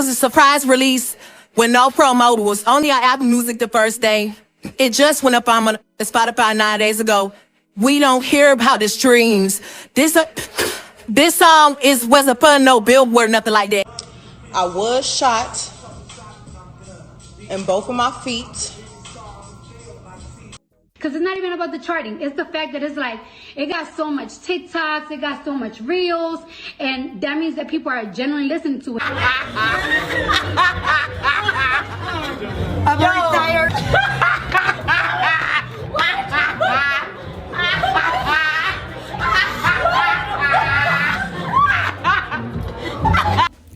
was a surprise release with no promo. It was only on Apple Music the first day. It just went up on Spotify 9 days ago. We don't hear about the streams. This song wasn't put no billboard, nothing like that. I was shot in both of my feet. Because it's not even about the charting. It's the fact that it's like, it got so much TikToks, it got so much Reels, and that means that people are genuinely listening to it. I'm very tired.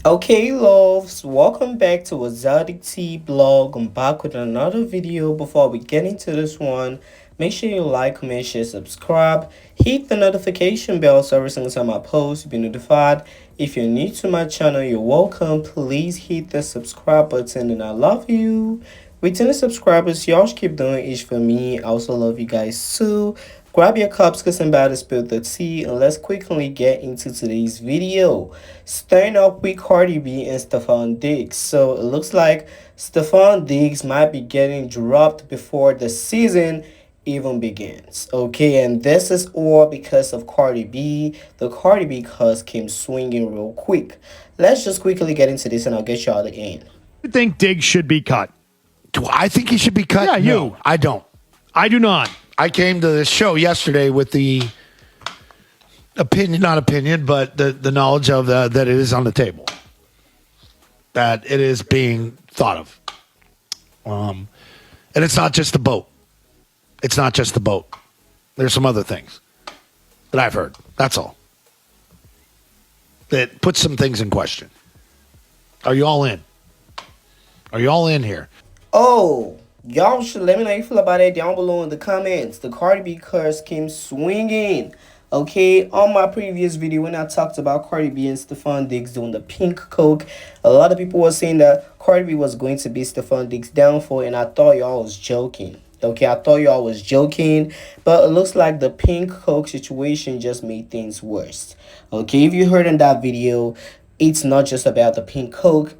Okay, loves, welcome back to Exoticteablog. I'm back with another video. Before we get into this one, make sure you like, comment, share, subscribe, hit the notification bell so every single time I post you'll be notified. If you're new to my channel, you're welcome. Please hit the subscribe button and I love you. Returning subscribers, y'all should keep doing it for me. I also love you guys too. Grab your cups because I'm about to spill the tea, and let's quickly get into today's video. Starting up with Cardi B and Stefon Diggs. So it looks like Stefon Diggs might be getting dropped before the season even begins. Okay, and this is all because of Cardi B. The Cardi B cuz came swinging real quick. Let's just quickly get into this and I'll get y'all the end. I think Diggs should be cut. Do I think he should be cut? Yeah, you. No, I don't. I do not. I came to this show yesterday with the opinion, but the knowledge of that it is on the table, that it is being thought of. And it's not just the boat. It's not just the boat. There's some other things that I've heard. That's all. That puts some things in question. Are you all in? Are you all in here? Oh, y'all should let me know how you feel about it down below in the comments. The Cardi B curse came swinging. Okay, on my previous video when I talked about Cardi B and Stefon Diggs doing the pink coke, a lot of people were saying that Cardi B was going to be Stefon Diggs' downfall, and I thought y'all was joking. Okay, I thought y'all was joking, but it looks like the pink coke situation just made things worse. Okay, if you heard in that video, it's not just about the pink coke.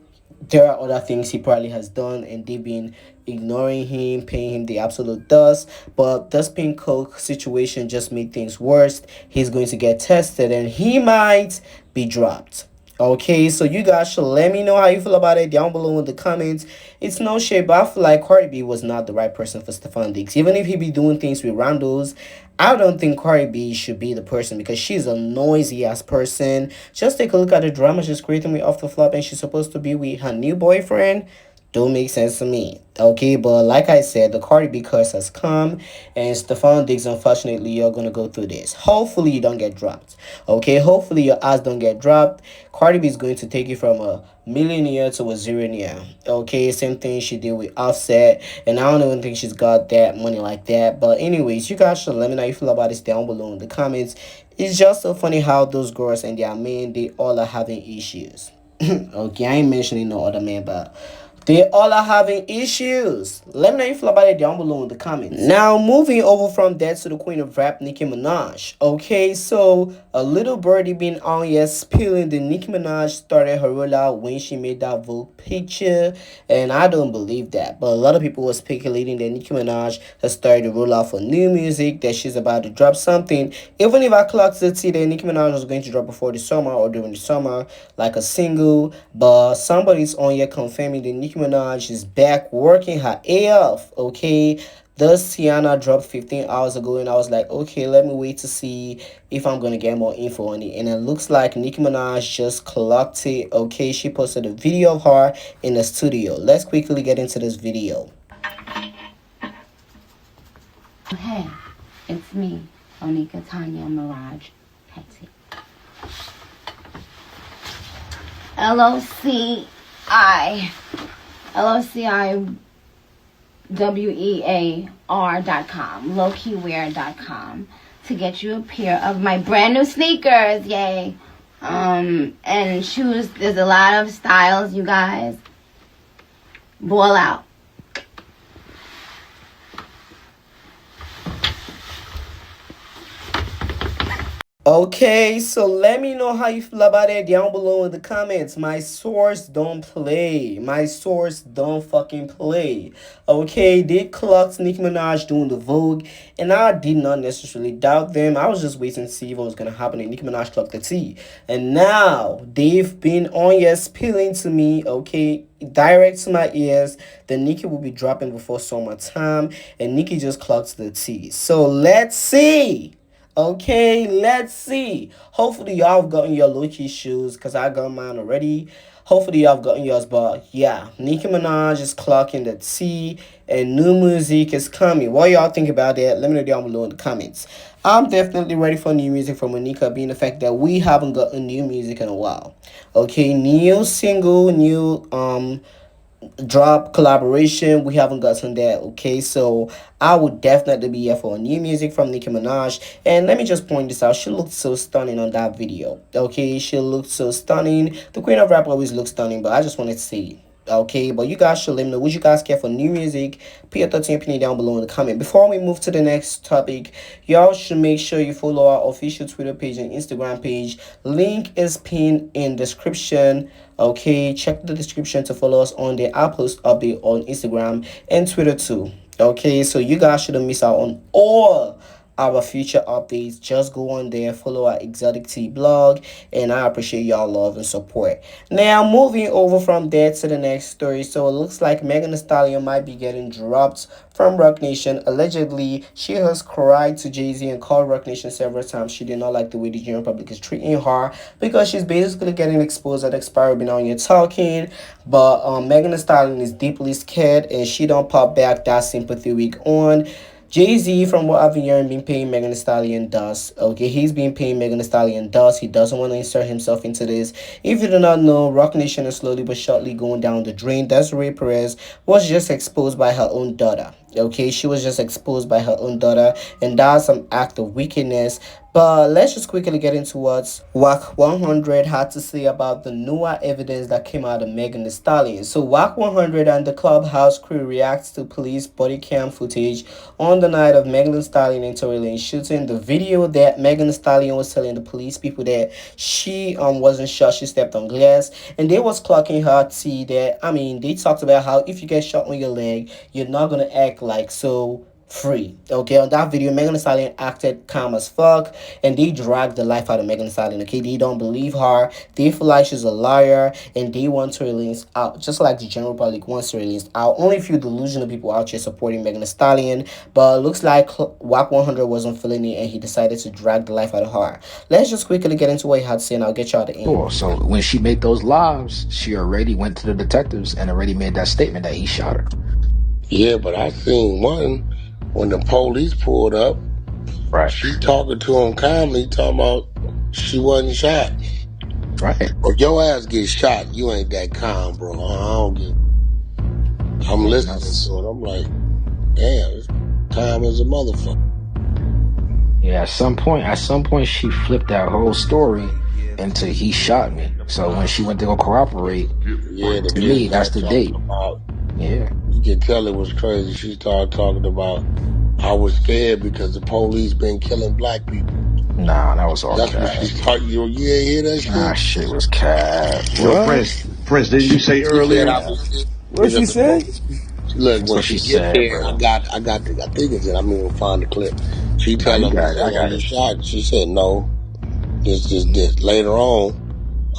There are other things he probably has done and they've been ignoring him, paying him the absolute dust. But this pink coke situation just made things worse. He's going to get tested and he might be dropped. Okay, so you guys should let me know how you feel about it down below in the comments. It's no shade, but I feel like Cardi B was not the right person for Stefon Diggs. Even if he be doing things with randos, I don't think Cardi B should be the person because she's a noisy ass person. Just take a look at the drama she's creating with Off the Flop, and she's supposed to be with her new boyfriend. Don't make sense to me. Okay, but like I said, the Cardi B curse has come, and Stefon Diggs, unfortunately, you're gonna go through this. Hopefully you don't get dropped. Okay, hopefully your ass don't get dropped. Cardi B is going to take you from a millionaire to a zillionaire. Okay, same thing she did with Offset, and I don't even think she's got that money like that. But anyways, you guys should let me know how you feel about this down below in the comments. It's just so funny how those girls and their men, they all are having issues. Okay, I ain't mentioning no other man, but they all are having issues. Let me know how you feel about it down below in the comments. Now, moving over from that to the queen of rap, Nicki Minaj. Okay, so a little birdie been on here spilling the Nicki Minaj started her rollout when she made that Vogue picture. And I don't believe that. But a lot of people were speculating that Nicki Minaj has started to roll out for new music, that she's about to drop something. Even if I clocked to see that Nicki Minaj was going to drop before the summer or during the summer, like a single. But somebody's on here confirming that Nicki Minaj is back working her AF. Okay, this Tiana dropped 15 hours ago, and I was like, okay, let me wait to see if I'm gonna get more info on it. And it looks like Nicki Minaj just clocked it. Okay, she posted a video of her in the studio. Let's quickly get into this video. Hey, it's me, Onika Tanya Mirage Hetty. LOCIWEAR.com, lowkeywear.com, to get you a pair of my brand new sneakers, yay. And shoes, there's a lot of styles, you guys. Ball out. Okay, so let me know how you feel about it down below in the comments. My source don't play. My source don't fucking play. Okay, they clocked Nicki Minaj doing the Vogue, and I did not necessarily doubt them. I was just waiting to see what was gonna happen, and Nicki Minaj clocked the T. And now they've been on here spilling to me, okay, direct to my ears, that Nicki will be dropping before summertime, and Nicki just clocked the T. So let's see. Okay, let's see. Hopefully y'all have gotten your low-key shoes, because I got mine already. Hopefully y'all have gotten yours, but yeah, Nicki Minaj is clocking the T, and new music is coming. What y'all think about that? Let me know down below in the comments. I'm definitely ready for new music from Monica, being the fact that we haven't gotten new music in a while. Okay, new single, new drop collaboration, we haven't gotten that. Okay, so I would definitely be here for new music from Nicki Minaj. And let me just point this out, she looked so stunning on that video. Okay, she looked so stunning. The queen of rap always looks stunning, but I just wanted to say, okay, but you guys should let me know, would you guys care for new music? Put your 13 opinion down below in the comment. Before we move to the next topic, y'all should make sure you follow our official Twitter page and Instagram page. Link is pinned in description. Okay, check the description to follow us on there. I'll post update on Instagram and Twitter too. Okay, so you guys shouldn't miss out on all our future updates. Just go on there, follow our ExoticTeablog, and I appreciate y'all love and support. Now moving over from there to the next story. So it looks like Megan Thee Stallion might be getting dropped from Roc Nation. Allegedly, she has cried to JayZ and called Roc Nation several times. She did not like the way the general public is treating her, because she's basically getting exposed at expired being on here talking. But Megan Thee Stallion is deeply scared, and she don't pop back that sympathy week on. JayZ, from what I've been hearing, been paying Megan Thee Stallion dust. Okay, he's been paying Megan Thee Stallion dust. He doesn't want to insert himself into this. If you do not know, Roc Nation is slowly but surely going down the drain. Desiree Perez was just exposed by her own daughter. Okay, she was just exposed by her own daughter, and that's some act of wickedness. But let's just quickly get into what Wack 100 had to say about the newer evidence that came out of Megan Thee Stallion. So Wack 100 and the Clubhouse crew reacts to police body cam footage on the night of Megan Thee Stallion and Tory Lanez shooting. The video that Megan Thee Stallion was telling the police people that she wasn't shot, she stepped on glass, and they was clocking her T that, I mean, they talked about how if you get shot on your leg, you're not gonna act like so free. Okay, on that video, Megan Thee Stallion acted calm as fuck, and they dragged the life out of Megan Thee Stallion. Okay, they don't believe her, they feel like she's a liar, and they want to release out, just like the general public wants to release out. Only a few delusional people out here supporting Megan Thee Stallion, but it looks like Wack 100 wasn't feeling it, and he decided to drag the life out of her. Let's just quickly get into what he had to say, and I'll get y'all the end. Cool. So when she made those lives, she already went to the detectives and already made that statement that he shot her. Yeah, but I seen one when the police pulled up. Right. She talking to him calmly, talking about she wasn't shot. Right. If your ass gets shot, you ain't that calm, bro. I'm listening to it. I'm like, damn, it's calm as a motherfucker. Yeah, at some point she flipped that whole story into he shot me. So when she went to go cooperate, yeah, to me, that's the date. Yeah. You can tell it was crazy. She started talking about, I was scared because the police been killing black people. Nah, that was all That's cat. what she started. You ain't hear that shit? Nah, shit was cat. Yo, Prince, didn't you say earlier? What she said? Look, when she get there, I got I think it's it. I'm gonna find the clip. She tell him, I got shot. She said, no, this. Later on,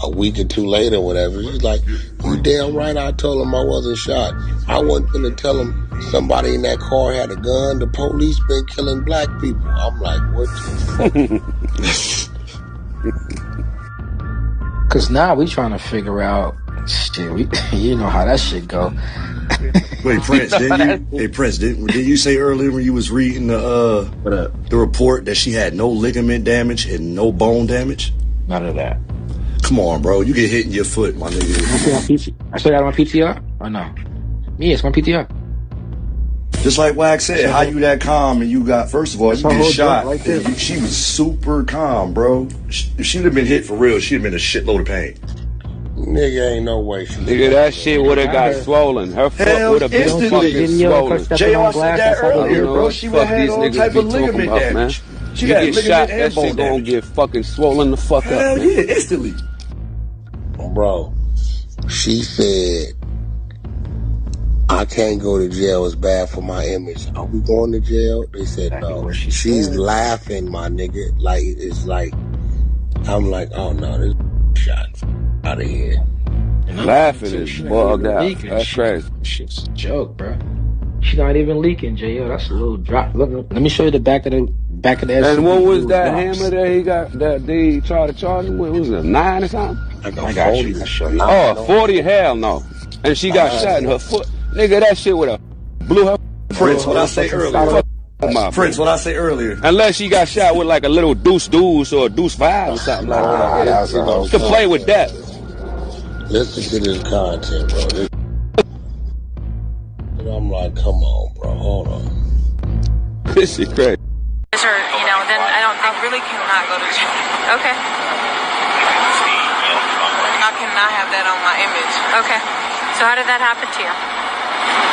a week or two later, whatever, he's like, you damn right I told him I wasn't shot. I wasn't gonna tell him somebody in that car had a gun. The police been killing black people. I'm like, what? Cause now we trying to figure out shit. You know how that shit go. Wait, Prince, didn't you say earlier when you was reading the report that she had no ligament damage and no bone damage? None of that. Come on, bro. You get hit in your foot, my nigga. I saw that on my PTR? Or no? Yeah, it's my PTR. Just like Wack said, how you that calm and you got, first of all, you get shot. Right there. She was super calm, bro. If she'd have been hit for real, she'd have been a shitload of pain. Nigga, ain't no way. Nigga, that shit would have got swollen. Her foot would have been fucking swollen. JR said that earlier, bro. She would have had all type of ligament damage. She You got get ligament shot, and that bone shit gonna damage. get fucking swollen the fuck Hell up. Man. yeah, instantly. Bro, she said, I can't go to jail. It's bad for my image. Are we going to jail? They said no. She's laughing, my nigga. Like, it's like, I'm like, oh no, this shot out of here. Laughing is bugged out. That's crazy. Shit's a joke, bro. She not even leaking, J.O. That's a little drop. Look, let me show you the back of the SUV. And what was that hammer that he got, that they tried to charge him with? Was it a 9 or something? I got you. Oh, 40, hell no. And she got shot in her foot. Nigga, that shit would have blew her. Prince, what I say earlier. Prince, what I say earlier. Unless she got shot with like a little deuce or a deuce 5 or something like that. To play with that. Listen to this content, bro. And I'm like, come on, bro. Hold on. This shit crazy. You know, then I really cannot go to jail. Okay. I cannot have that on my image. Okay. So how did that happen to you?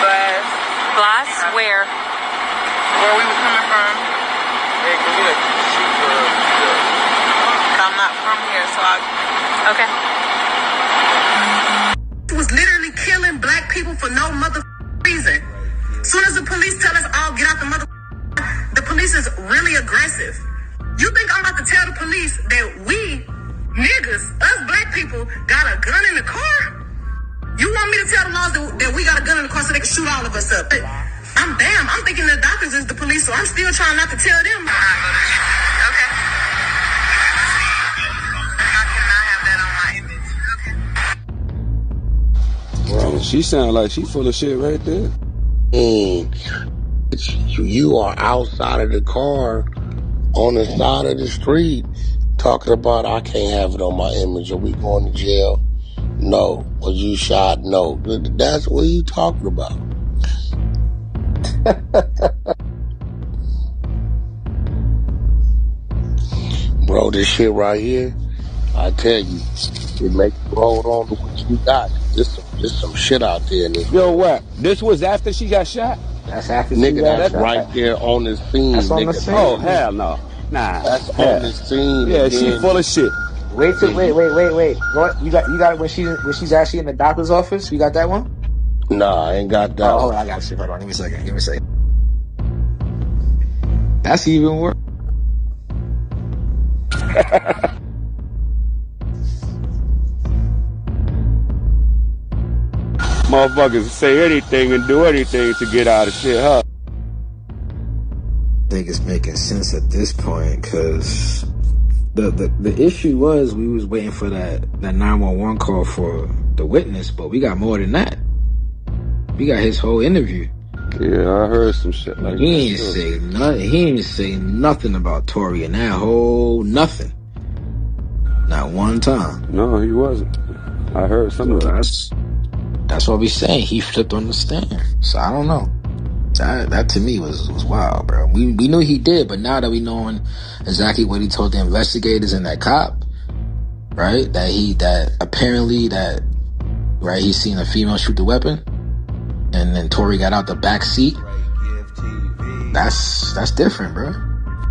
Glass. Glass? Where? Where we were coming from. I'm not from here, so Okay. Was literally killing black people for no mother reason. Soon as the police tell us all get out the mother, the police is really aggressive. You think I'm about to tell the police that we niggas, us black people, got a gun in the car? You want me to tell the laws that we got a gun in the car so they can shoot all of us up? I'm thinking the doctors is the police, so I'm still trying not to tell them. Okay. I cannot have that on my image. Bro, she sound like she full of shit right there. You are outside of the car, on the side of the street, talking about I can't have it on my image. Are we going to jail? No. Was you shot? No. That's what you talking about. Bro, this shit right here, I tell you, it makes you hold on to what you got. There's some shit out there, nigga. Yo, what? This was after she got shot? That's after Nigga, she got that's shot. right there on the scene. That's on nigga. the scene. Oh, hell no. Nah. That's on the scene. Yeah, and she then- full of shit. Wait. What? You got it when she's actually in the doctor's office? You got that one? Nah, I ain't got that. Oh, hold on, I got you. Hold on, give me a second. That's even worse. Motherfuckers say anything and do anything to get out of shit, huh? I think it's making sense at this point, because the issue was we was waiting for that 911 call for the witness, but we got more than that. We got his whole interview. Yeah, I heard some shit like that. He ain't say nothing. He ain't say nothing about Tory and that whole nothing. Not one time. No, he wasn't. I heard some of that. That's what we saying. He flipped on the stand. So I don't know. That to me was wild, bro. We knew he did, but now that we knowing exactly what he told the investigators and that cop, right? That apparently he seen a female shoot the weapon, and then Tory got out the back seat. That's different, bro.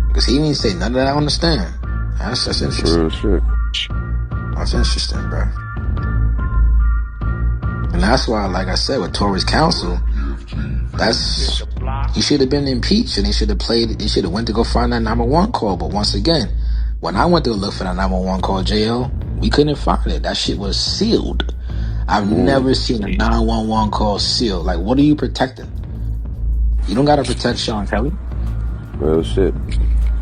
Because he didn't say none of that on the stand. That's interesting. Real shit. That's interesting, bro. And that's why, like I said, with Tory's counsel, he should have been impeached, and he should have went to go find that 911 call. But once again, when I went to look for that 911 call, JL, we couldn't find it. That shit was sealed. I've never seen a 911 call sealed. Like, what are you protecting? You don't gotta protect Sean Kelly. Real shit.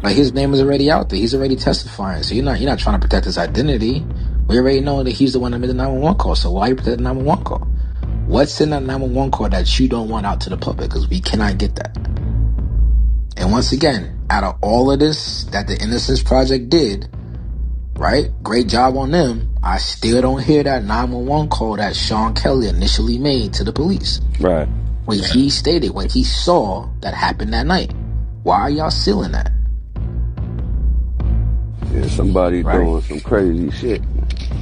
Like, his name is already out there. He's already testifying. So you're not trying to protect his identity. We already know that he's the one that made the 911 call. So why are you protecting the 911 call? What's in that 911 call that you don't want out to the public? Because we cannot get that. And once again, out of all of this that the Innocence Project did, right? Great job on them. I still don't hear that 911 call that Sean Kelly initially made to the police. Right. When he stated, when he saw that happened that night. Why are y'all sealing that? Yeah, somebody doing some crazy shit.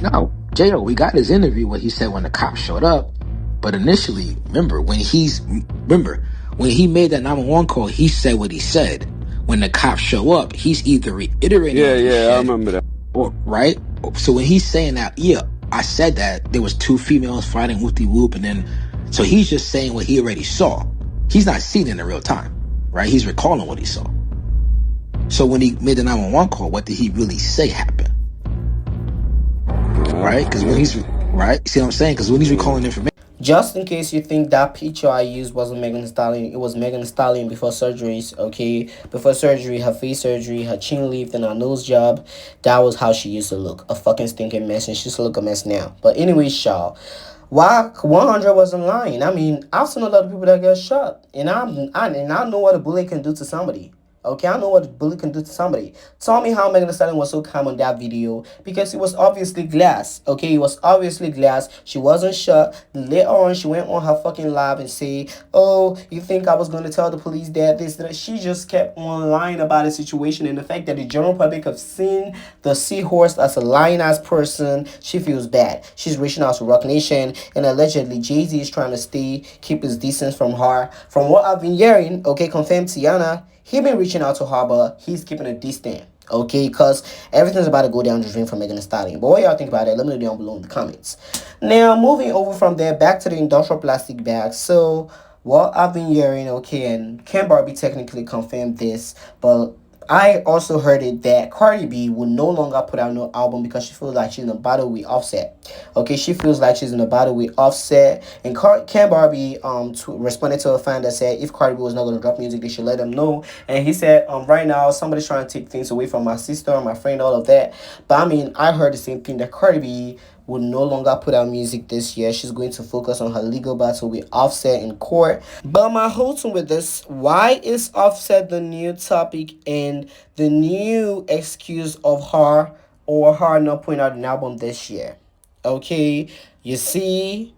No, J.O., we got his interview where he said when the cops showed up, but initially, remember, when he made that 911 call, he said what he said. when the cops show up, he's either reiterating I remember that. or right. So when he's saying that, yeah, I said that there was 2 females fighting whoopty whoop, and then so he's just saying what he already saw. He's not seeing it in real time, right? He's recalling what he saw. So when he made the 911 call, what did he really say happened? Right? Because when he's right, see what I'm saying? Because when he's recalling information. Just in case you think that picture I used wasn't Megan Thee Stallion, it was Megan Thee Stallion before surgeries, okay? Before surgery, her face surgery, her chin lift, and her nose job. That was how she used to look. A fucking stinking mess, and she used to look a mess now. But anyways, y'all, Wack 100 wasn't lying. I mean, I've seen a lot of people that get shot, and I know what a bullet can do to somebody. Okay, I know what a bullet can do to somebody. Tell me how Megan Thee Stallion was so calm on that video, because it was obviously glass. Okay, it was obviously glass. She wasn't shot. Later on, she went on her fucking live and say, "Oh, you think I was going to tell the police that this, that?" She just kept on lying about the situation, and the fact that the general public have seen the seahorse as a lying-ass person, she feels bad. She's reaching out to Roc Nation, and allegedly JayZ is trying to keep his distance from her. From what I've been hearing, okay, confirmed Tiana, he been reaching out to her, but he's keeping a distance, okay? Because everything's about to go down the drain for Megan Thee Stallion. But what y'all think about it? Let me know down below in the comments. Now, moving over from there, back to the industrial plastic bag. So, what I've been hearing, okay, and CardiB technically confirmed this, but I also heard it that Cardi B will no longer put out no album because she feels like she's in a battle with Offset. Okay, she feels like she's in a battle with Offset. And CardiB responded to a fan that said if Cardi B was not going to drop music, they should let them know. And he said, right now, somebody's trying to take things away from my sister, my friend, all of that. But I mean, I heard the same thing, that Cardi B will no longer put out music this year. She's going to focus on her legal battle with Offset in court. But my whole thing with this, why is Offset the new topic and the new excuse of her or her not putting out an album this year? Okay, you see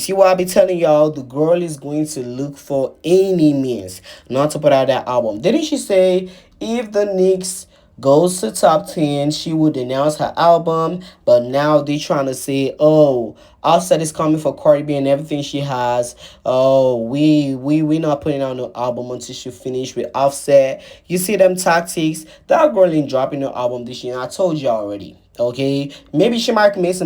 what I be telling y'all? The girl is going to look for any means not to put out that album. Didn't she say if the Knicks goes to top 10, she would announce her album? But now they trying to say, oh, Offset is coming for Cardi B and everything she has. Oh, we not putting out no album until she finish with Offset. You see them tactics? That girl ain't dropping no album this year. And I told you already. Okay, maybe she might make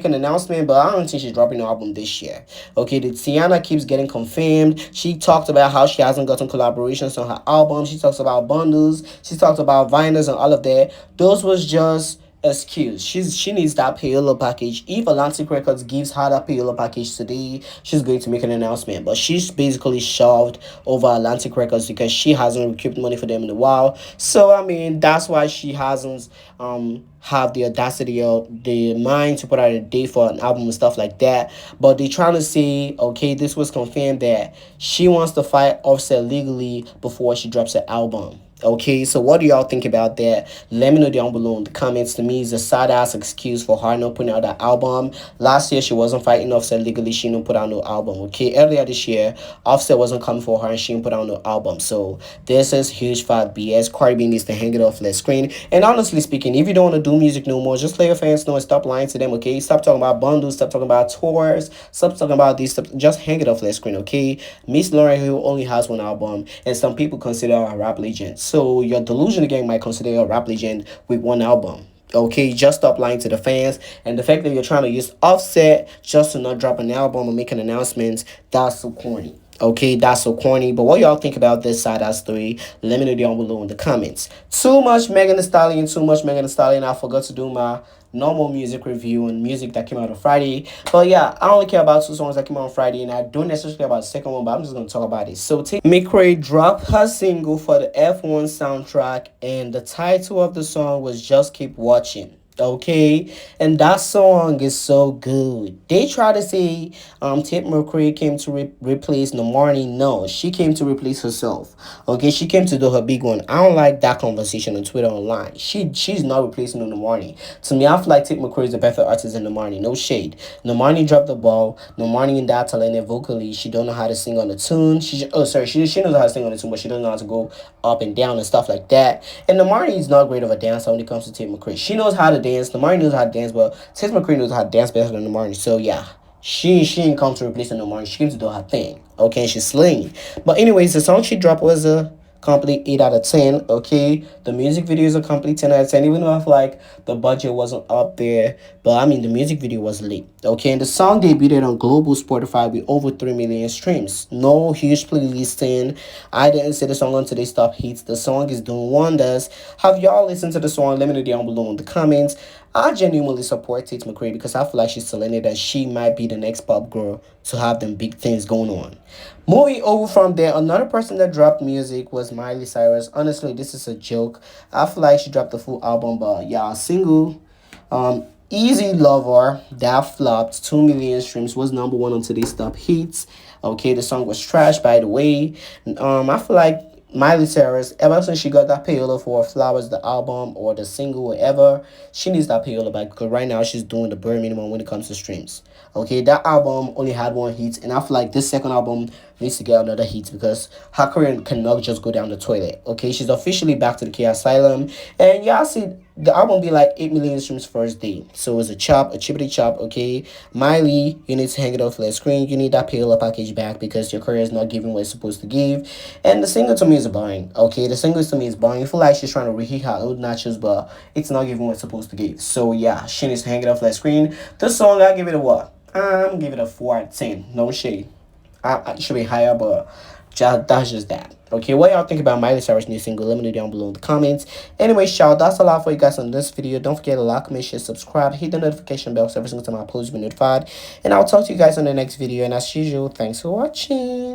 an announcement, but I don't think she's dropping an album this year. Okay, the Tiana keeps getting confirmed. She talked about how she hasn't gotten collaborations on her album. She talks about bundles. She talks about vinyls and all of that. Those was just excuse. She needs that payola package. If Atlantic Records gives her that payola package today, she's going to make an announcement. But she's basically shoved over Atlantic Records because she hasn't recouped money for them in a while. So I mean, that's why she hasn't have the audacity or the mind to put out a date for an album and stuff like that. But they're trying to say, okay, this was confirmed that she wants to fight Offset legally before she drops her album. Okay, so what do y'all think about that? Let me know down below in the comments. To me, it's a sad-ass excuse for her not putting out that album. Last year, she wasn't fighting Offset legally. She didn't put out no album, okay? Earlier this year, Offset wasn't coming for her and she didn't put out no album. So, this is huge fat BS. Cardi B needs to hang it off the screen. And honestly speaking, if you don't want to do music no more, just let your fans know and stop lying to them, okay? Stop talking about bundles. Stop talking about tours. Stop talking about these stuff. Just hang it off the screen, okay? Miss Lauryn Hill only has one album, and some people consider her a rap legend. So your delusion gang might consider you a rap legend with one album. Okay, just stop lying to the fans. And the fact that you're trying to use Offset just to not drop an album or make an announcement, that's so corny. Okay, that's so corny. But what y'all think about this side-ass story? Let me know down below in the comments. Too much Megan Thee Stallion, too much Megan Thee Stallion. I forgot to do my normal music review on music that came out on Friday. But yeah, I only care about 2 songs that came out on Friday, and I don't necessarily care about the second one, but I'm just going to talk about it. So McRae dropped her single for the F1 soundtrack, and the title of the song was Just Keep Watching. Okay, and that song is so good. They try to say Tate McRae came to replace Normani. No, she came to replace herself. Okay, she came to do her big one. I don't like that conversation on Twitter online. She's not replacing Normani. To me, I feel like Tate McRae is a better artist than Normani. No shade. Normani dropped the ball. Normani in that talented vocally. She don't know how to sing on the tune. She knows how to sing on the tune, but she doesn't know how to go up and down and stuff like that. And Normani is not great of a dancer when it comes to Tate McRae. She knows how to dance. Normani knows how to dance, but Tate McRae knows how to dance better than Normani. So yeah, she didn't come to replace Normani. She came to do her thing. Okay, she's slinging. But anyways, the song she dropped was complete 8 out of 10. Okay, the music video is a complete 10 out of 10, even though I feel like the budget wasn't up there, but I mean the music video was lit. Okay, and the song debuted on global Spotify with over 3 million streams. No huge playlisting. I didn't say the song on today's top hits. The song is doing wonders. Have y'all listened to the song? Let me know down below in the comments. I genuinely support Tate McRae because I feel like she's selling it and she might be the next pop girl to have them big things going on. Moving over from there, another person that dropped music was Miley Cyrus. Honestly, this is a joke. I feel like she dropped the full album, but yeah, single, Easy Lover, that flopped. 2 million streams, was number 1 on today's top hits. Okay, the song was trash, by the way. I feel like Miley Cyrus, ever since she got that payola for Flowers, the album or the single, whatever, she needs that payola back because right now she's doing the bare minimum when it comes to streams. Okay, that album only had 1 hit, and I feel like this second album needs to get another hit because her career cannot just go down the toilet. Okay, she's officially back to the K Asylum, and yeah, I see the album be like 8 million streams first day. So it's a chippity chop. Okay, Miley, you need to hang it off the screen. You need that payola package back because your career is not giving what it's supposed to give. And the single to me is boring. Okay, the single to me is boring. I feel like she's trying to reheat her old nachos, but it's not giving what it's supposed to give. So yeah, she needs to hang it off the screen. This song, I give it a what? I'm give it a 4 out of 10. No shade. I should be higher, but that's just that. Okay, what y'all think about Miley Cyrus' new single? Let me know down below in the comments. Anyway, y'all, that's a lot for you guys on this video. Don't forget to like, comment, share, subscribe, hit the notification bell so every single time I post you be notified. And I'll talk to you guys on the next video. And as usual, thanks for watching.